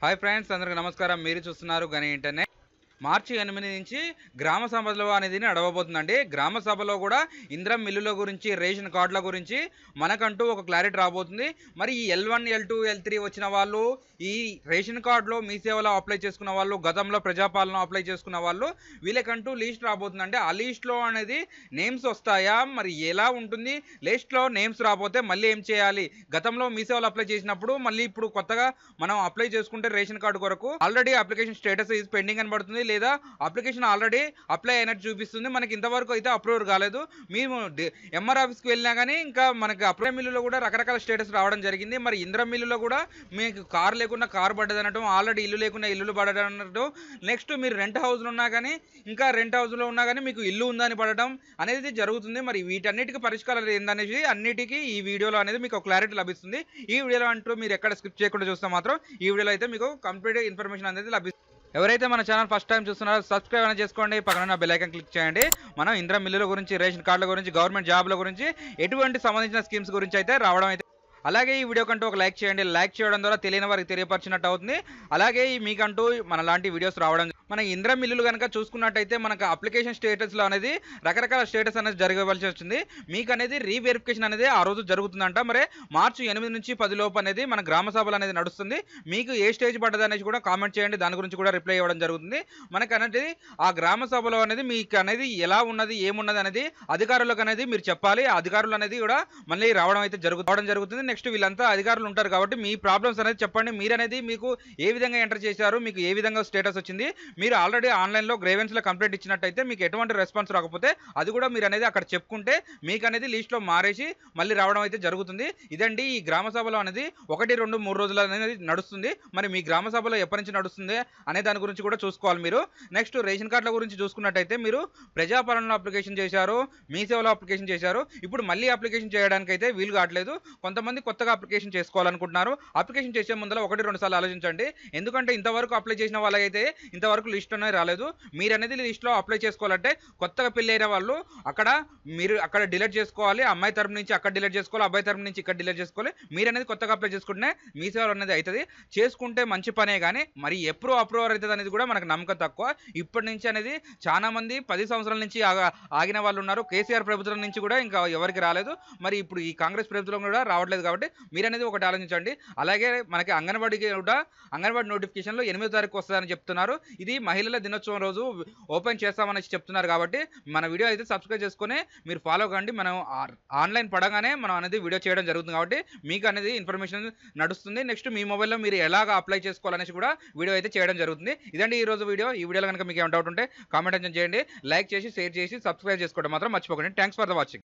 Hi friends, అందరికీ నమస్కారం. మీరు చూస్తున్నారు గని ఇంటర్నెట్. మార్చి 8 నుంచి గ్రామ సభలు అనేది నడవబోతుందండి. గ్రామ సభలో కూడా ఇంద్రం మిల్లుల గురించి, రేషన్ కార్డుల గురించి మనకంటూ ఒక క్లారిటీ రాబోతుంది. మరి ఈ L1, L2, L3 వచ్చిన వాళ్ళు, ఈ రేషన్ కార్డులో మీ సేవలో అప్లై చేసుకున్న వాళ్ళు, గతంలో ప్రజాపాలన అప్లై చేసుకున్న వాళ్ళు, వీళ్ళకంటూ లిస్ట్ రాబోతుందండి. ఆ లిస్ట్‌లో అనేది నేమ్స్ వస్తాయా? మరి ఎలా ఉంటుంది? లిస్ట్‌లో నేమ్స్ రాపోతే మళ్ళీ ఏం చేయాలి? గతంలో మీ సేవలో అప్లై చేసినప్పుడు మళ్ళీ ఇప్పుడు కొత్తగా మనం అప్లై చేసుకుంటే రేషన్ కార్డు కొరకు already application status is pending అని పడుతుంది. లేదా అప్లికేషన్ ఆల్రెడీ అప్లై అయినట్టు చూపిస్తుంది. మనకి ఇంతవరకు అయితే అప్రూవల్ కాలేదు. మేము ఎంఆర్ ఆఫీస్కి వెళ్ళినా కానీ ఇంకా మనకి అప్లై మిల్లులో కూడా రకరకాల స్టేటస్ రావడం జరిగింది. మరి ఇంద్రం మిల్లులో కూడా మీకు కారు లేకుండా కారు పడ్డది అనటం, ఆల్రెడీ ఇల్లు లేకుండా ఇల్లులు పడడం అనటం, నెక్స్ట్ మీరు రెంట్ హౌస్లో ఉన్నా కానీ ఇంకా రెంట్ హౌస్లో ఉన్నా కానీ మీకు ఇల్లు ఉందని పడటం అనేది జరుగుతుంది. మరి వీటన్నిటికీ పరిష్కారాలు ఏందనేది అన్నిటికీ ఈ వీడియోలో అనేది మీకు క్లారిటీ లభిస్తుంది. ఈ వీడియోలో అంటూ మీరు ఎక్కడ స్కిప్ చేయకుండా చూస్తే మాత్రం ఈ వీడియోలో అయితే మీకు కంప్లీట్ ఇన్ఫర్మేషన్ అనేది లభిస్తుంది. ఎవరైతే మన ఛానల్ ఫస్ట్ టైం చూస్తున్నారో సబ్స్క్రైబ్ అనేది చేసుకోండి, పక్కన బెల్ ఐకాన్ క్లిక్ చేయండి. మనం ఇంద్రం మిల్లుల గురించి, రేషన్ కార్డుల గురించి, గవర్నమెంట్ జాబ్ల గురించి, ఎటువంటి సంబంధించిన స్కీమ్స్ గురించి అయితే రావడం అయితే. అలాగే ఈ వీడియో కంటూ ఒక లైక్ చేయండి. లైక్ చేయడం ద్వారా తెలియని వారికి తెలియపరిచినట్టు అవుతుంది. అలాగే మీకంటూ మన లాంటి వీడియోస్ రావడం, మన ఇంద్రం మిల్లులు కనుక చూసుకున్నట్టయితే మనకు అప్లికేషన్ స్టేటస్లో అనేది రకరకాల స్టేటస్ అనేది జరగవలసి వచ్చింది. మీకు అనేది రీవెరిఫికేషన్ అనేది ఆ రోజు జరుగుతుందంట. మరి మార్చి 8 నుంచి 10 లోపు అనేది మన గ్రామ సభలు అనేది నడుస్తుంది. మీకు ఏ స్టేజ్ పడ్డది అనేది కూడా కామెంట్ చేయండి. దాని గురించి కూడా రిప్లై ఇవ్వడం జరుగుతుంది. మనకు అనేది ఆ గ్రామ సభలో అనేది మీకు అనేది ఎలా ఉన్నది, ఏమున్నది అనేది అధికారులకు అనేది మీరు చెప్పాలి. అధికారులు అనేది కూడా మళ్ళీ రావడం అయితే జరుగుతుంది. నెక్స్ట్ వీళ్ళంతా అధికారులు ఉంటారు కాబట్టి మీ ప్రాబ్లమ్స్ అనేది చెప్పండి. మీరు అనేది మీకు ఏ విధంగా ఎంటర్ చేశారు, మీకు ఏ విధంగా స్టేటస్ వచ్చింది, మీరు ఆల్రెడీ ఆన్లైన్లో గ్రేవెన్స్లో కంప్లైంట్ ఇచ్చినట్టయితే మీకు ఎటువంటి రెస్పాన్స్ రాకపోతే అది కూడా మీరు అనేది అక్కడ చెప్పుకుంటే మీకు అనేది లిస్ట్లో మారేసి మళ్ళీ రావడం అయితే జరుగుతుంది. ఇదండి ఈ గ్రామ సభలో అనేది 1, 2, 3 రోజులు అనేది నడుస్తుంది. మరి మీ గ్రామ సభలో ఎప్పటి నుంచి నడుస్తుంది అనే దాని గురించి కూడా చూసుకోవాలి మీరు. నెక్స్ట్ రేషన్ కార్డుల గురించి చూసుకున్నట్టయితే మీరు ప్రజాపాలనలో అప్లికేషన్ చేశారు, మీ సేవలో అప్లికేషన్ చేశారు. ఇప్పుడు మళ్ళీ అప్లికేషన్ చేయడానికి అయితే వీలు కావట్లేదు. కొంతమంది కొత్తగా అప్లికేషన్ చేసుకోవాలనుకుంటున్నారు. అప్లికేషన్ చేసే ముందర 1, 2 సార్లు ఆలోచించండి. ఎందుకంటే ఇంతవరకు అప్లై చేసిన వాళ్ళకైతే ఇంతవరకు లిస్ట్ అనేది రాలేదు. మీరు అనేది లిస్ట్లో అప్లై చేసుకోవాలంటే కొత్తగా పెళ్ళి అయిన వాళ్ళు మీరు అక్కడ డిలీట్ చేసుకోవాలి. అమ్మాయి తరపు నుంచి అక్కడ డిలీట్ చేసుకోవాలి, అబ్బాయి తరపు నుంచి ఇక్కడ డిలీట్ చేసుకోవాలి. మీరు అనేది కొత్తగా అప్లై చేసుకుంటే మీ సేవలు అనేది అవుతుంది. చేసుకుంటే మంచి పనే, కానీ మరి ఎప్పుడు అప్రూవర్ అవుతుంది అనేది కూడా మనకు నమ్మకం తక్కువ. ఇప్పటి నుంచి అనేది చాలా మంది 10 సంవత్సరాల నుంచి ఆగిన వాళ్ళు ఉన్నారు. కేసీఆర్ ప్రభుత్వం నుంచి కూడా ఇంకా ఎవరికి రాలేదు. మరి ఇప్పుడు ఈ కాంగ్రెస్ ప్రభుత్వం కూడా రావట్లేదు. కాబట్టి మీరు అనేది ఒకటి ఆలోచించండి. అలాగే మనకి అంగన్వాడీకి కూడా అంగన్వాడీ నోటిఫికేషన్లో 8వ తారీఖు వస్తుందని చెప్తున్నారు. ఇది మహిళల దినోత్సవం రోజు ఓపెన్ చేస్తామని చెప్తున్నారు. కాబట్టి మన వీడియో అయితే సబ్స్క్రైబ్ చేసుకొని మీరు ఫాలో కండి. మనం ఆన్లైన్ పడగానే మనం అనేది వీడియో చేయడం జరుగుతుంది. కాబట్టి మీకు అనేది ఇన్ఫర్మేషన్ నడుస్తుంది. నెక్స్ట్ మీ మొబైల్లో మీరు ఎలాగ అప్లై చేసుకోవాలనేసి కూడా వీడియో అయితే చేయడం జరుగుతుంది. ఇదండి ఈ రోజు వీడియో. ఈ వీడియోలో కనుక మీకు ఏమైనా డౌట్ ఉంటే కామెంట్ చేయండి. లైక్ చేసి, షేర్ చేసి, సబ్స్క్రైబ్ చేసుకోవడం మాత్రం మర్చిపోకండి. Thanks for the watching.